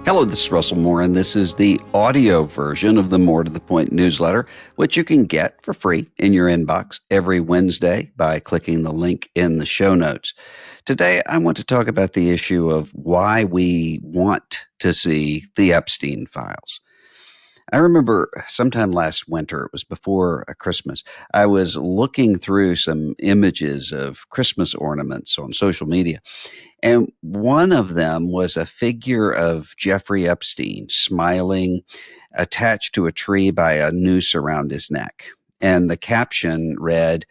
Hello, this is Russell Moore, and this is the audio version of the More to the Point newsletter, which you can get for free in your inbox every Wednesday by clicking the link in the show notes. Today, I want to talk about the issue of why we want to see the Epstein files. I remember sometime last winter, it was before Christmas, I was looking through some images of Christmas ornaments on social media. And one of them was a figure of Jeffrey Epstein smiling, attached to a tree by a noose around his neck. And the caption read,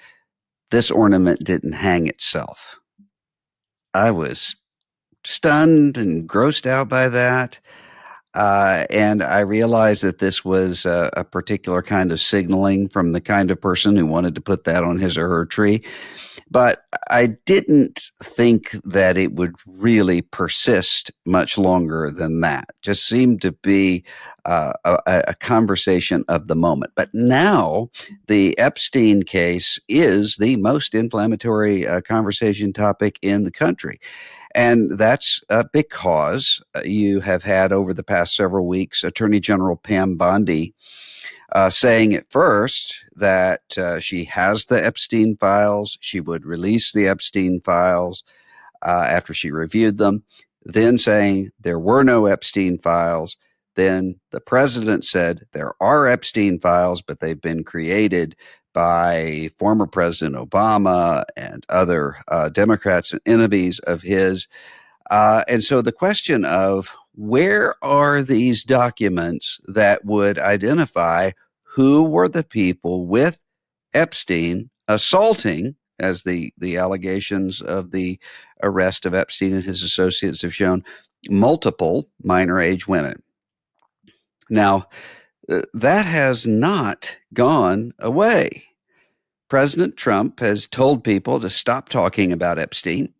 "This ornament didn't hang itself." I was stunned and grossed out by that. And I realized that this was a particular kind of signaling from the kind of person who wanted to put that on his or her tree. But I didn't think that it would really persist much longer than that. Just seemed to be a conversation of the moment. But now the Epstein case is the most inflammatory conversation topic in the country. And that's because you have had over the past several weeks Attorney General Pam Bondi saying at first that she has the Epstein files. She would release the Epstein files after she reviewed them, then saying there were no Epstein files. Then the president said there are Epstein files, but they've been created by former President Obama and other Democrats and enemies of his. And so the question of where are these documents that would identify who were the people with Epstein assaulting, as the allegations of the arrest of Epstein and his associates have shown, multiple minor age women. Now, that has not gone away. President Trump has told people to stop talking about Epstein.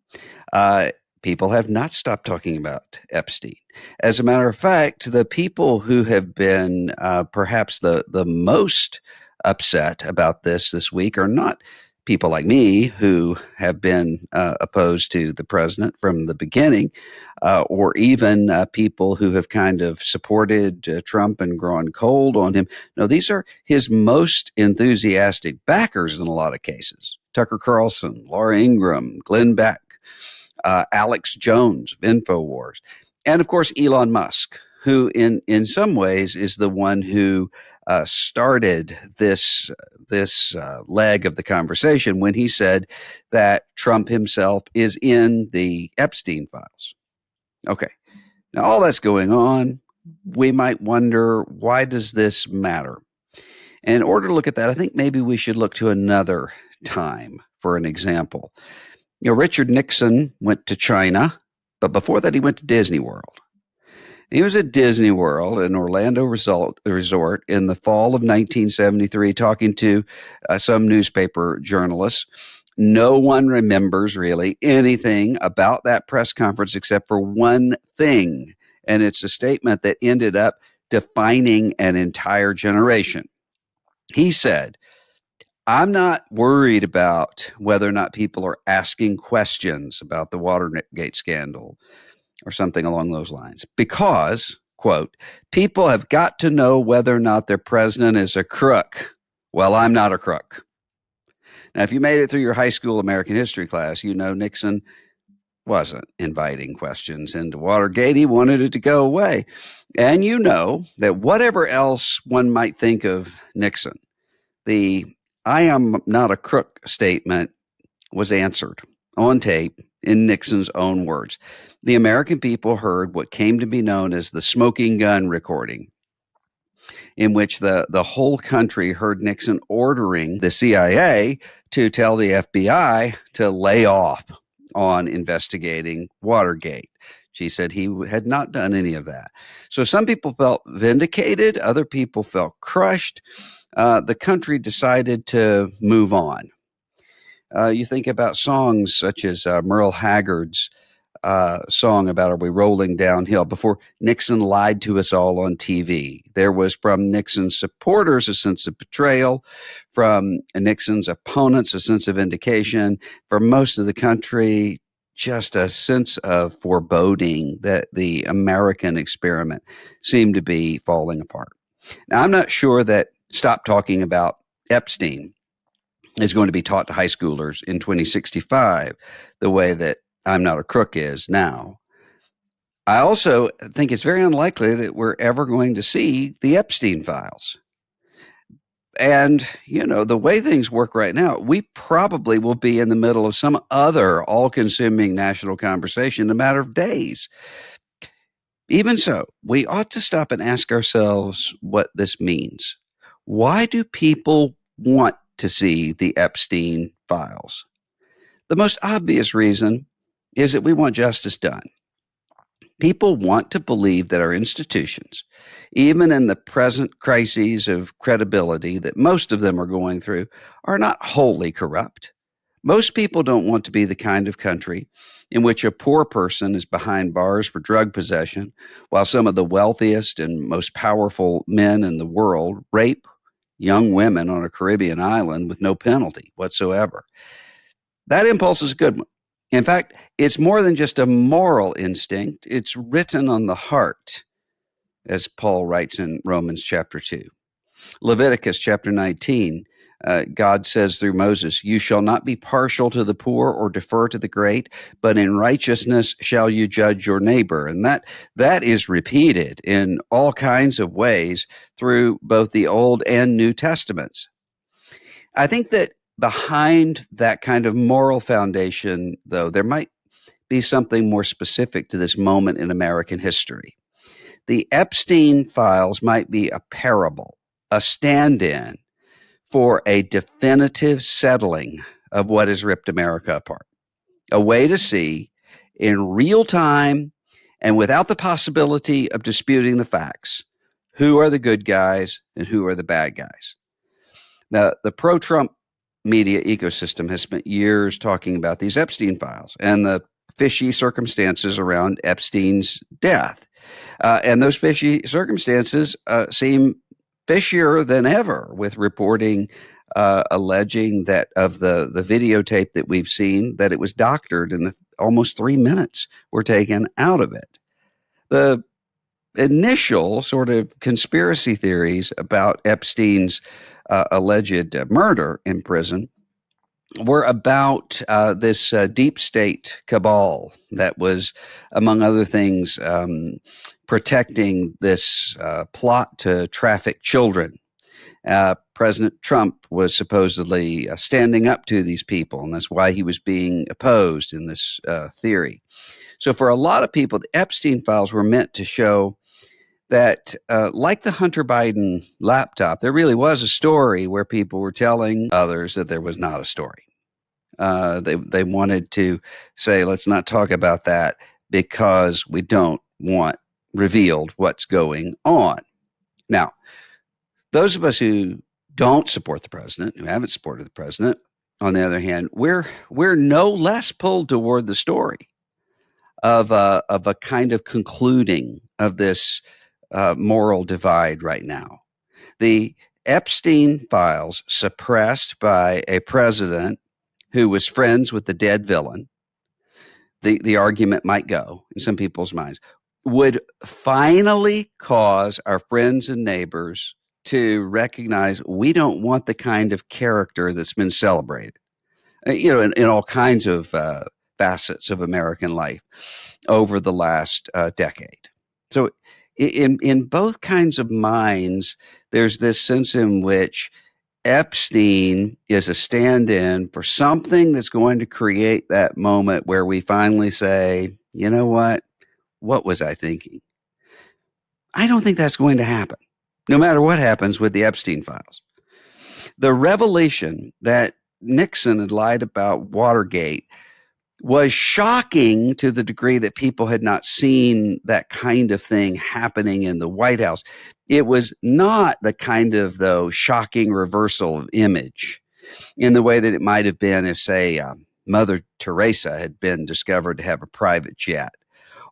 People have not stopped talking about Epstein. As a matter of fact, the people who have been perhaps the most upset about this week are not people like me who have been opposed to the president from the beginning, or even people who have kind of supported Trump and grown cold on him. No, these are his most enthusiastic backers in a lot of cases. Tucker Carlson, Laura Ingraham, Glenn Beck, Alex Jones of InfoWars, and of course Elon Musk, who in some ways is the one who started this leg of the conversation when he said that Trump himself is in the Epstein files. Okay, now all that's going on, we might wonder, why does this matter? And in order to look at that, I think maybe we should look to another time for an example. You know, Richard Nixon went to China, but before that he went to Disney World. He was at Disney World, an Orlando resort, in the fall of 1973, talking to some newspaper journalists. No one remembers really anything about that press conference except for one thing, and it's a statement that ended up defining an entire generation. He said, "I'm not worried about whether or not people are asking questions about the Watergate scandal," or something along those lines, because, quote, "people have got to know whether or not their president is a crook. Well, I'm not a crook." Now, if you made it through your high school American history class, you know Nixon wasn't inviting questions into Watergate. He wanted it to go away. And you know that whatever else one might think of Nixon, the "I am not a crook" statement was answered on tape in Nixon's own words. The American people heard what came to be known as the smoking gun recording, in which the whole country heard Nixon ordering the CIA to tell the FBI to lay off on investigating Watergate. She said he had not done any of that. So some people felt vindicated, other people felt crushed. The country decided to move on. You think about songs such as Merle Haggard's song about "Are We Rolling Downhill?" before Nixon lied to us all on TV. There was from Nixon's supporters a sense of betrayal, from Nixon's opponents a sense of vindication. For most of the country, just a sense of foreboding that the American experiment seemed to be falling apart. Now, I'm not sure that stop talking about Epstein is going to be taught to high schoolers in 2065 the way that I'm Not a Crook is now. I also think it's very unlikely that we're ever going to see the Epstein files. And, the way things work right now, we probably will be in the middle of some other all consuming national conversation in a matter of days. Even so, we ought to stop and ask ourselves what this means. Why do people want to see the Epstein files? The most obvious reason is that we want justice done. People want to believe that our institutions, even in the present crises of credibility that most of them are going through, are not wholly corrupt. Most people don't want to be the kind of country in which a poor person is behind bars for drug possession, while some of the wealthiest and most powerful men in the world rape young women on a Caribbean island with no penalty whatsoever. That impulse is a good one. In fact, it's more than just a moral instinct, it's written on the heart, as Paul writes in Romans chapter 2. Leviticus chapter 19, God says through Moses, "You shall not be partial to the poor or defer to the great, but in righteousness shall you judge your neighbor." And that is repeated in all kinds of ways through both the Old and New Testaments. I think that behind that kind of moral foundation, though, there might be something more specific to this moment in American history. The Epstein files might be a parable, a stand in for a definitive settling of what has ripped America apart, a way to see in real time and without the possibility of disputing the facts who are the good guys and who are the bad guys. Now, the pro Trump media ecosystem has spent years talking about these Epstein files and the fishy circumstances around Epstein's death. And those fishy circumstances seem fishier than ever, with reporting alleging that of the videotape that we've seen, that it was doctored and the almost 3 minutes were taken out of it. The initial sort of conspiracy theories about Epstein's alleged murder in prison were about this deep state cabal that was, among other things, protecting this plot to traffic children. President Trump was supposedly standing up to these people, and that's why he was being opposed in this theory. So for a lot of people, the Epstein files were meant to show that, like the Hunter Biden laptop, there really was a story where people were telling others that there was not a story. They wanted to say, let's not talk about that because we don't want revealed what's going on. Now, those of us who don't support the president, who haven't supported the president, on the other hand, we're no less pulled toward the story of a kind of concluding of this moral divide right now. The Epstein files, suppressed by a president who was friends with the dead villain, the argument might go in some people's minds, would finally cause our friends and neighbors to recognize we don't want the kind of character that's been celebrated, in all kinds of facets of American life over the last decade. So in both kinds of minds, there's this sense in which Epstein is a stand-in for something that's going to create that moment where we finally say, you know what was I thinking? I don't think that's going to happen, no matter what happens with the Epstein files. The revelation that Nixon had lied about Watergate was shocking to the degree that people had not seen that kind of thing happening in the White House. It was not the kind of, though, shocking reversal of image in the way that it might have been if, say, Mother Teresa had been discovered to have a private jet,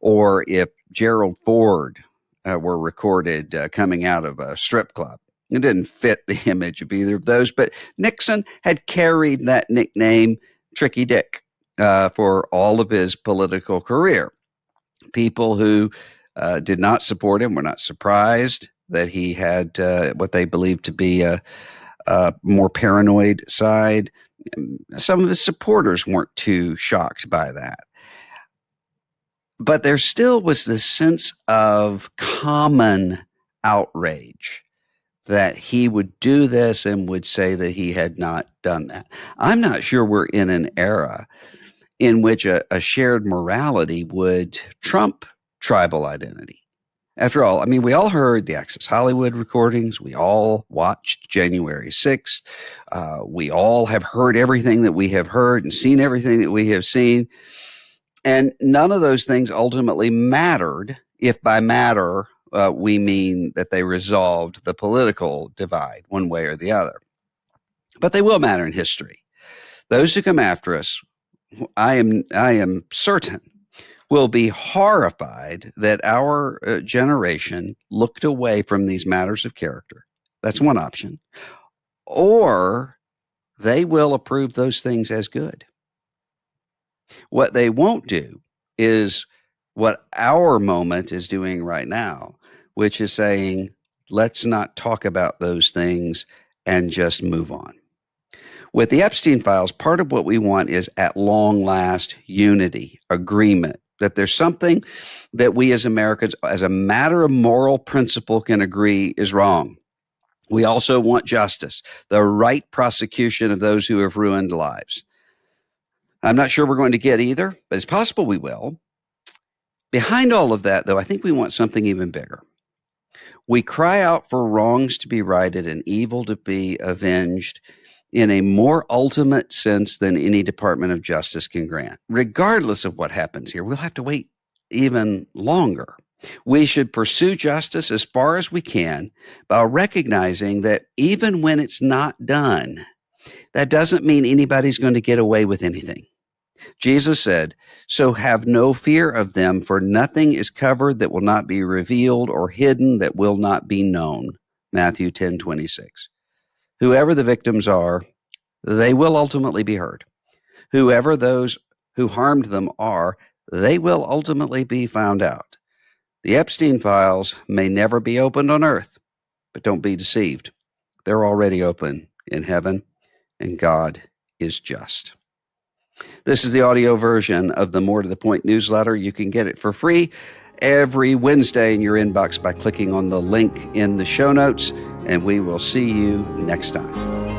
or if Gerald Ford were recorded coming out of a strip club. It didn't fit the image of either of those, but Nixon had carried that nickname, Tricky Dick. for all of his political career. People who did not support him were not surprised that he had what they believed to be a more paranoid side. Some of his supporters weren't too shocked by that. But there still was this sense of common outrage that he would do this and would say that he had not done that. I'm not sure we're in an era in which a shared morality would trump tribal identity. After all, I mean, we all heard the Access Hollywood recordings. We all watched January 6th. We all have heard everything that we have heard and seen everything that we have seen. And none of those things ultimately mattered, if by matter we mean that they resolved the political divide one way or the other. But they will matter in history. Those who come after us, I am certain, will be horrified that our generation looked away from these matters of character. That's one option. Or they will approve those things as good. What they won't do is what our moment is doing right now, which is saying, let's not talk about those things and just move on. With the Epstein files, part of what we want is at long last unity, agreement, that there's something that we as Americans, as a matter of moral principle, can agree is wrong. We also want justice, the right prosecution of those who have ruined lives. I'm not sure we're going to get either, but it's possible we will. Behind all of that, though, I think we want something even bigger. We cry out for wrongs to be righted and evil to be avenged in a more ultimate sense than any Department of Justice can grant. Regardless of what happens here, we'll have to wait even longer. We should pursue justice as far as we can by recognizing that even when it's not done, that doesn't mean anybody's going to get away with anything. Jesus said, "So have no fear of them, for nothing is covered that will not be revealed, or hidden that will not be known." Matthew 10:26. Whoever the victims are, they will ultimately be heard. Whoever those who harmed them are, they will ultimately be found out. The Epstein files may never be opened on earth, but don't be deceived. They're already open in heaven, and God is just. This is the audio version of the More to the Point newsletter. You can get it for free every Wednesday in your inbox by clicking on the link in the show notes, and we will see you next time.